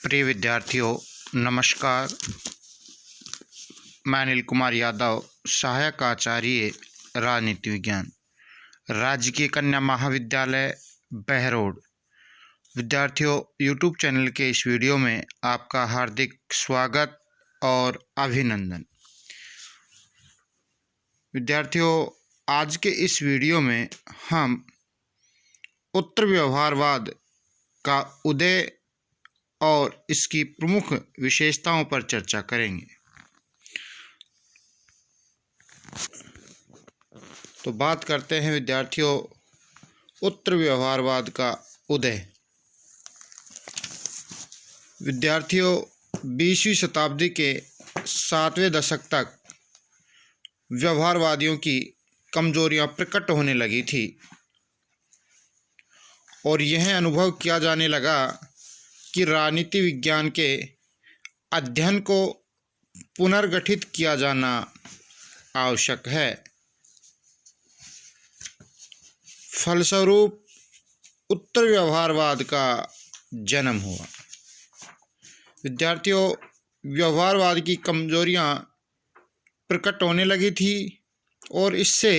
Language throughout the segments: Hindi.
प्रिय विद्यार्थियों, नमस्कार। मैं अनिल कुमार यादव, सहायक आचार्य राजनीति विज्ञान, राजकीय कन्या महाविद्यालय बहरोड। विद्यार्थियों, यूट्यूब चैनल के इस वीडियो में आपका हार्दिक स्वागत और अभिनंदन। विद्यार्थियों, आज के इस वीडियो में हम उत्तर व्यवहारवाद का उदय और इसकी प्रमुख विशेषताओं पर चर्चा करेंगे। तो बात करते हैं विद्यार्थियों, उत्तर व्यवहारवाद का उदय। विद्यार्थियों, 20वीं शताब्दी के 7वें दशक तक व्यवहारवादियों की कमजोरियां प्रकट होने लगी थी और यह अनुभव किया जाने लगा कि राजनीति विज्ञान के अध्ययन को पुनर्गठित किया जाना आवश्यक है। फलस्वरूप उत्तर व्यवहारवाद का जन्म हुआ। विद्यार्थियों, व्यवहारवाद की कमजोरियां प्रकट होने लगी थी और इससे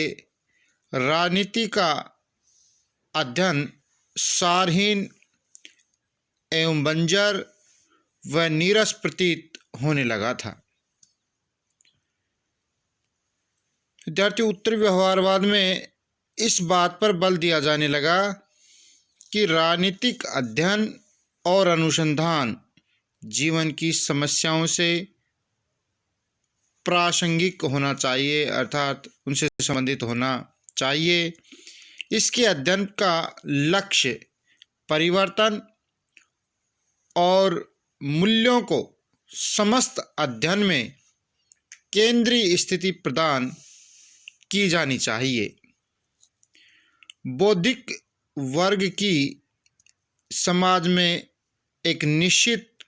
राजनीति का अध्ययन सारहीन एवं बंजर व नीरस प्रतीत होने लगा था। विद्यार्थियों, उत्तर व्यवहारवाद में इस बात पर बल दिया जाने लगा कि राजनीतिक अध्ययन और अनुसंधान जीवन की समस्याओं से प्रासंगिक होना चाहिए, अर्थात उनसे संबंधित होना चाहिए। इसके अध्ययन का लक्ष्य परिवर्तन और मूल्यों को समस्त अध्ययन में केंद्रीय स्थिति प्रदान की जानी चाहिए। बौद्धिक वर्ग की समाज में एक निश्चित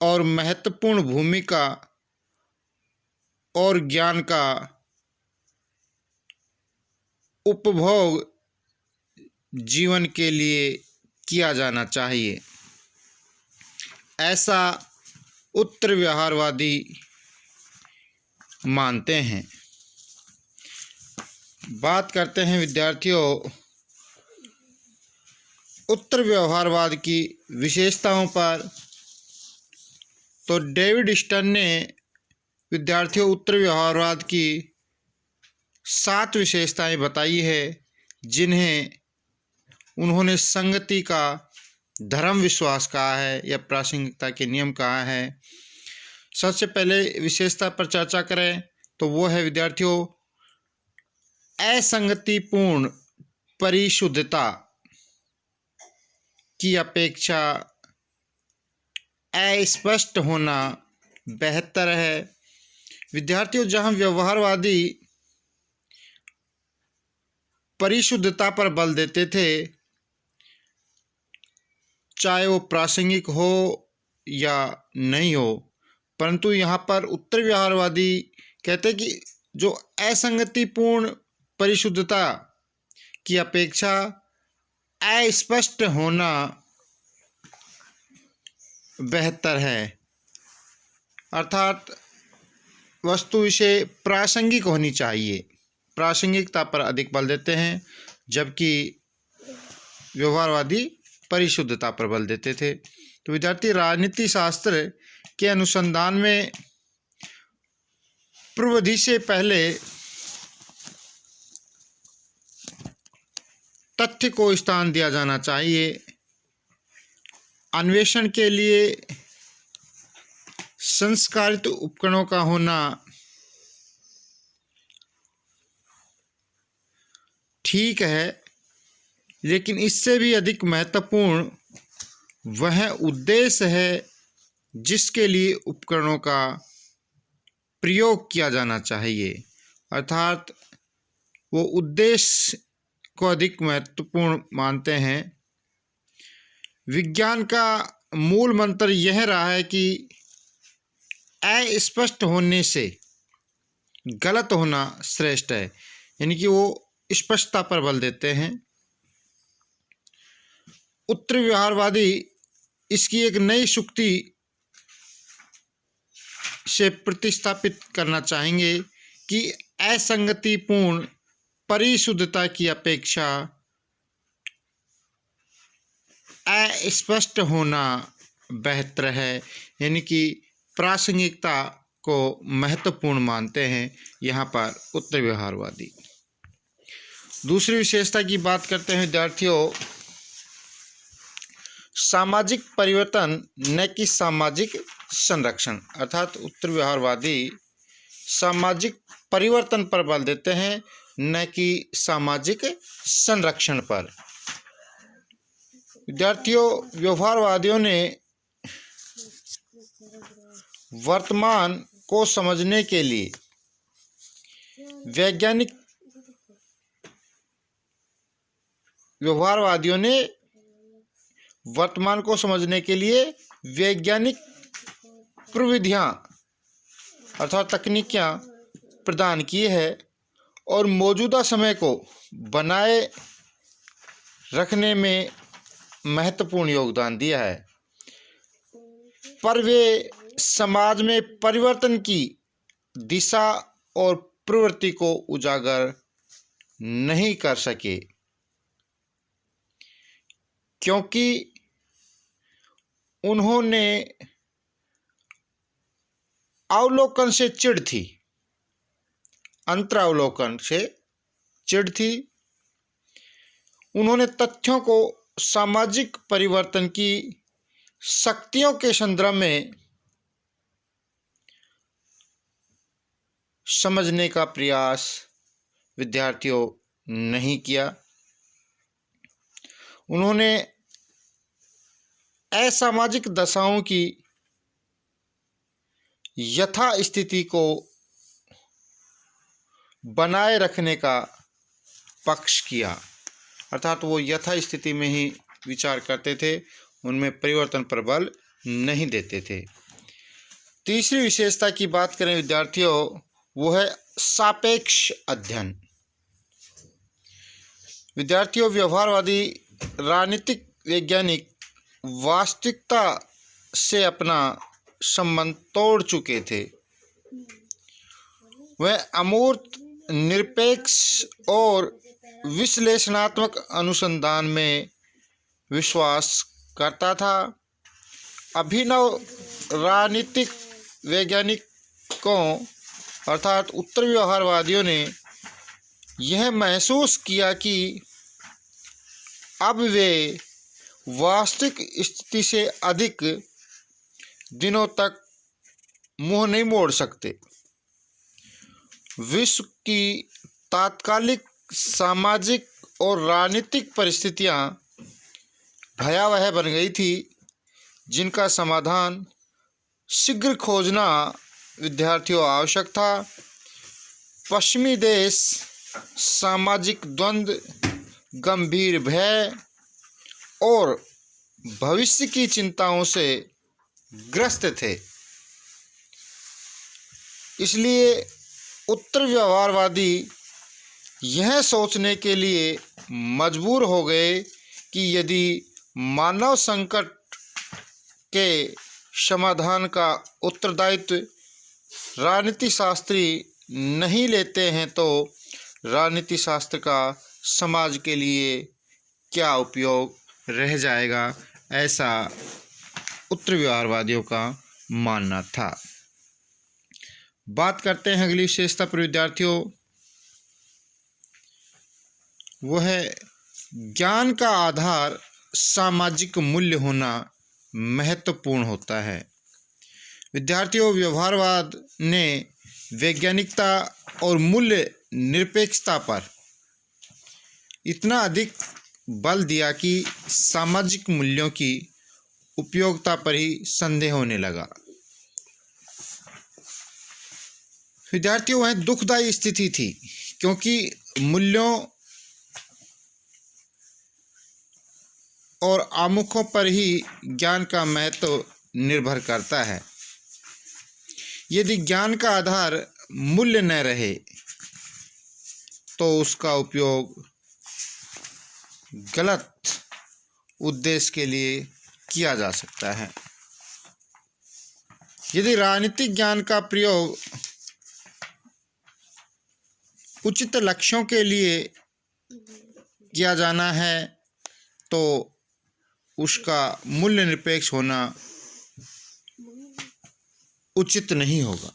और महत्वपूर्ण भूमिका और ज्ञान का उपभोग जीवन के लिए किया जाना चाहिए, ऐसा उत्तर व्यवहारवादी मानते हैं। बात करते हैं विद्यार्थियों, उत्तर व्यवहारवाद की विशेषताओं पर। तो डेविड स्टर्न ने विद्यार्थियों उत्तर व्यवहारवाद की 7 विशेषताएं बताई है, जिन्हें उन्होंने संगति का धर्म विश्वास कहा है या प्रासंगिकता के नियम कहा है। सबसे पहले विशेषता पर चर्चा करें तो वो है विद्यार्थियों असंगतिपूर्ण परिशुद्धता की अपेक्षा अस्पष्ट होना बेहतर है। विद्यार्थियों, जहां व्यवहारवादी परिशुद्धता पर बल देते थे, चाहे वो प्रासंगिक हो या नहीं हो, परंतु यहाँ पर उत्तर व्यवहारवादी कहते हैं कि जो असंगतिपूर्ण परिशुद्धता की अपेक्षा अस्पष्ट होना बेहतर है, अर्थात वस्तु विषय प्रासंगिक होनी चाहिए। प्रासंगिकता पर अधिक बल देते हैं, जबकि व्यवहारवादी परिशुद्धता पर बल देते थे। तो विद्यार्थी, राजनीति शास्त्र के अनुसंधान में प्रविधि से पहले तथ्य को स्थान दिया जाना चाहिए। अन्वेषण के लिए संस्कारित उपकरणों का होना ठीक है, लेकिन इससे भी अधिक महत्वपूर्ण वह उद्देश्य है जिसके लिए उपकरणों का प्रयोग किया जाना चाहिए, अर्थात वो उद्देश्य को अधिक महत्वपूर्ण मानते हैं। विज्ञान का मूल मंत्र यह रहा है कि अस्पष्ट होने से गलत होना श्रेष्ठ है, यानी कि वो स्पष्टता पर बल देते हैं। उत्तर व्यवहारवादी इसकी एक नई शुक्ति से प्रतिस्थापित करना चाहेंगे कि असंगतिपूर्ण परिशुद्धता की अपेक्षा अस्पष्ट होना बेहतर है, यानी कि प्रासंगिकता को महत्वपूर्ण मानते हैं यहाँ पर उत्तर व्यवहारवादी। दूसरी विशेषता की बात करते हैं विद्यार्थियों, सामाजिक परिवर्तन न कि सामाजिक संरक्षण, अर्थात उत्तर व्यवहारवादी सामाजिक परिवर्तन पर बल देते हैं न कि सामाजिक संरक्षण पर। विद्यार्थियों, व्यवहारवादियों ने वर्तमान को समझने के लिए वैज्ञानिक प्रविधियां अर्थात तकनीकियां प्रदान की है और मौजूदा समय को बनाए रखने में महत्वपूर्ण योगदान दिया है, पर वे समाज में परिवर्तन की दिशा और प्रवृत्ति को उजागर नहीं कर सके, क्योंकि उन्होंने अवलोकन से चिढ़ थी, अंतरावलोकन से चिढ़ थी। उन्होंने तथ्यों को सामाजिक परिवर्तन की शक्तियों के संदर्भ में समझने का प्रयास विद्यार्थियों नहीं किया। उन्होंने असामाजिक दशाओं की यथा स्थिति को बनाए रखने का पक्ष किया, अर्थात वो यथा स्थिति में ही विचार करते थे, उनमें परिवर्तन पर बल नहीं देते थे। तीसरी विशेषता की बात करें विद्यार्थियों, वो है सापेक्ष अध्ययन। विद्यार्थियों, व्यवहारवादी राजनीतिक वैज्ञानिक वास्तविकता से अपना संबंध तोड़ चुके थे। वह अमूर्त, निरपेक्ष और विश्लेषणात्मक अनुसंधान में विश्वास करता था। अभिनव राजनीतिक वैज्ञानिकों अर्थात उत्तर व्यवहारवादियों ने यह महसूस किया कि अब वे वास्तविक स्थिति से अधिक दिनों तक मुंह नहीं मोड़ सकते। विश्व की तात्कालिक सामाजिक और राजनीतिक परिस्थितियां भयावह बन गई थी, जिनका समाधान शीघ्र खोजना विद्यार्थियों आवश्यक था। पश्चिमी देश सामाजिक द्वंद्व, गंभीर भय और भविष्य की चिंताओं से ग्रस्त थे। इसलिए उत्तर व्यवहारवादी यह सोचने के लिए मजबूर हो गए कि यदि मानव संकट के समाधान का उत्तरदायित्व राजनीति शास्त्री नहीं लेते हैं तो राजनीति शास्त्र का समाज के लिए क्या उपयोग रह जाएगा, ऐसा उत्तर व्यवहारवादियों का मानना था। बात करते हैं अगली विशेषता पर विद्यार्थियों, वह है ज्ञान का आधार सामाजिक मूल्य होना महत्वपूर्ण होता है। विद्यार्थियों, व्यवहारवाद ने वैज्ञानिकता और मूल्य निरपेक्षता पर इतना अधिक बल दिया कि सामाजिक मूल्यों की उपयोगिता पर ही संदेह होने लगा। विद्यार्थियों, वह दुखदायी स्थिति थी, क्योंकि मूल्यों और आमुखों पर ही ज्ञान का महत्व निर्भर करता है। यदि ज्ञान का आधार मूल्य न रहे तो उसका उपयोग गलत उद्देश्य के लिए किया जा सकता है। यदि राजनीतिक ज्ञान का प्रयोग उचित लक्ष्यों के लिए किया जाना है तो उसका मूल्य निरपेक्ष होना उचित नहीं होगा।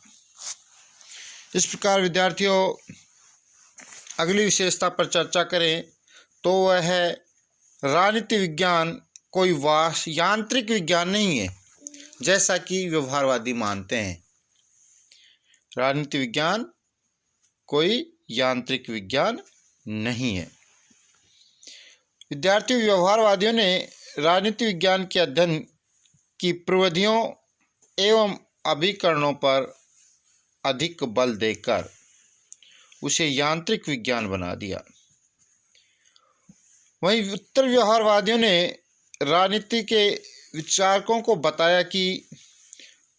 इस प्रकार विद्यार्थियों, अगली विशेषता पर चर्चा करें तो वह है राजनीति विज्ञान कोई यांत्रिक विज्ञान नहीं है जैसा कि व्यवहारवादी मानते हैं। राजनीति विज्ञान कोई यांत्रिक विज्ञान नहीं है। विद्यार्थी, व्यवहारवादियों ने राजनीति विज्ञान के अध्ययन की प्रविधियों एवं अभिकरणों पर अधिक बल देकर उसे यांत्रिक विज्ञान बना दिया। वहीं उत्तर व्यवहारवादियों ने राजनीति के विचारकों को बताया कि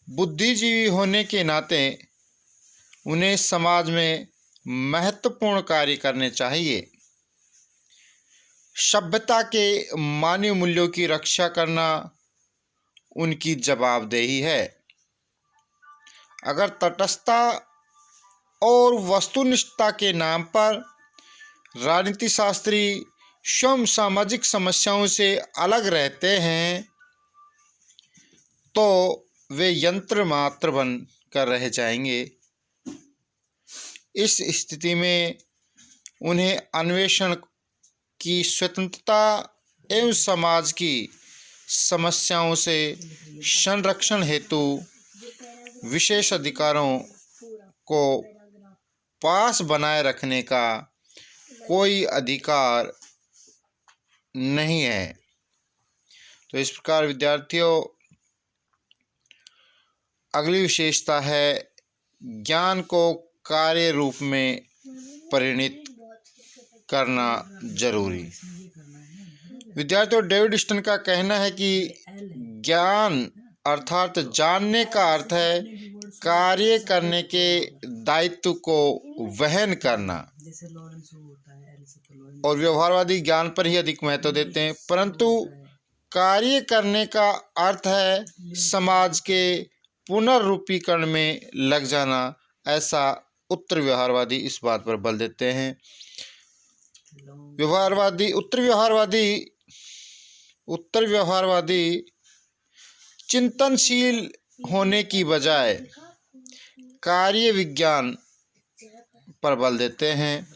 बुद्धिजीवी होने के नाते उन्हें समाज में महत्वपूर्ण कार्य करने चाहिए। सभ्यता के मानवीय मूल्यों की रक्षा करना उनकी जवाबदेही है। अगर तटस्थता और वस्तुनिष्ठता के नाम पर राजनीति शास्त्री स्वयं सामाजिक समस्याओं से अलग रहते हैं तो वे यंत्र मात्र बन कर रह जाएंगे। इस स्थिति में उन्हें अन्वेषण की स्वतंत्रता एवं समाज की समस्याओं से संरक्षण हेतु विशेष अधिकारों को पास बनाए रखने का कोई अधिकार नहीं है। तो इस प्रकार विद्यार्थियों, अगली विशेषता है ज्ञान को कार्य रूप में परिणित करना जरूरी। विद्यार्थियों, डेविड स्टन का कहना है कि ज्ञान अर्थात जानने का अर्थ है कार्य करने के दायित्व को वहन करना, और व्यवहारवादी ज्ञान पर ही अधिक महत्व देते हैं। परंतु कार्य करने का अर्थ है समाज के पुनर्रूपीकरण में लग जाना, ऐसा उत्तर व्यवहारवादी इस बात पर बल देते हैं। उत्तर व्यवहारवादी चिंतनशील होने की बजाय कार्य विज्ञान पर बल देते हैं।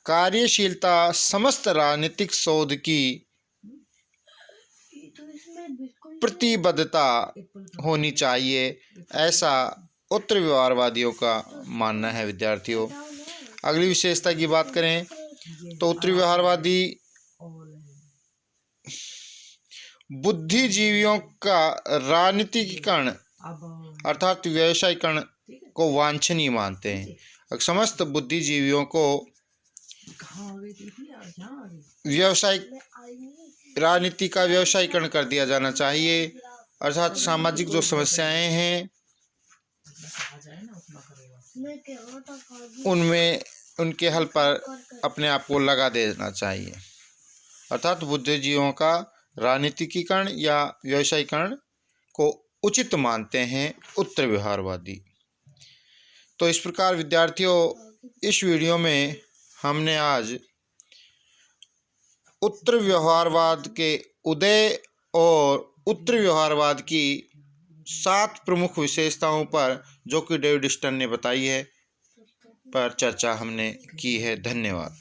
कार्यशीलता समस्त राजनीतिक शोध की प्रतिबद्धता होनी चाहिए, ऐसा उत्तर व्यवहारवादियों का मानना है। विद्यार्थियों, अगली विशेषता की बात करें तो उत्तर व्यवहारवादी बुद्धिजीवियों का राजनीतिकरण अर्थात व्यवसायीकरण को वांछनीय मानते हैं। समस्त बुद्धिजीवियों को राजनीति का व्यवसायीकरण कर दिया जाना चाहिए, अर्थात सामाजिक जो समस्याएं हैं उनमें उनके हल पर अपने आप को लगा देना चाहिए। अर्थात बुद्धिजीवियों का राजनीतिकीकरण या व्यवसायीकरण को उचित मानते हैं उत्तर व्यवहारवादी। तो इस प्रकार विद्यार्थियों, इस वीडियो में हमने आज उत्तर व्यवहारवाद के उदय और उत्तर व्यवहारवाद की 7 प्रमुख विशेषताओं पर, जो कि डेविड स्टन ने बताई है, पर चर्चा हमने की है। धन्यवाद।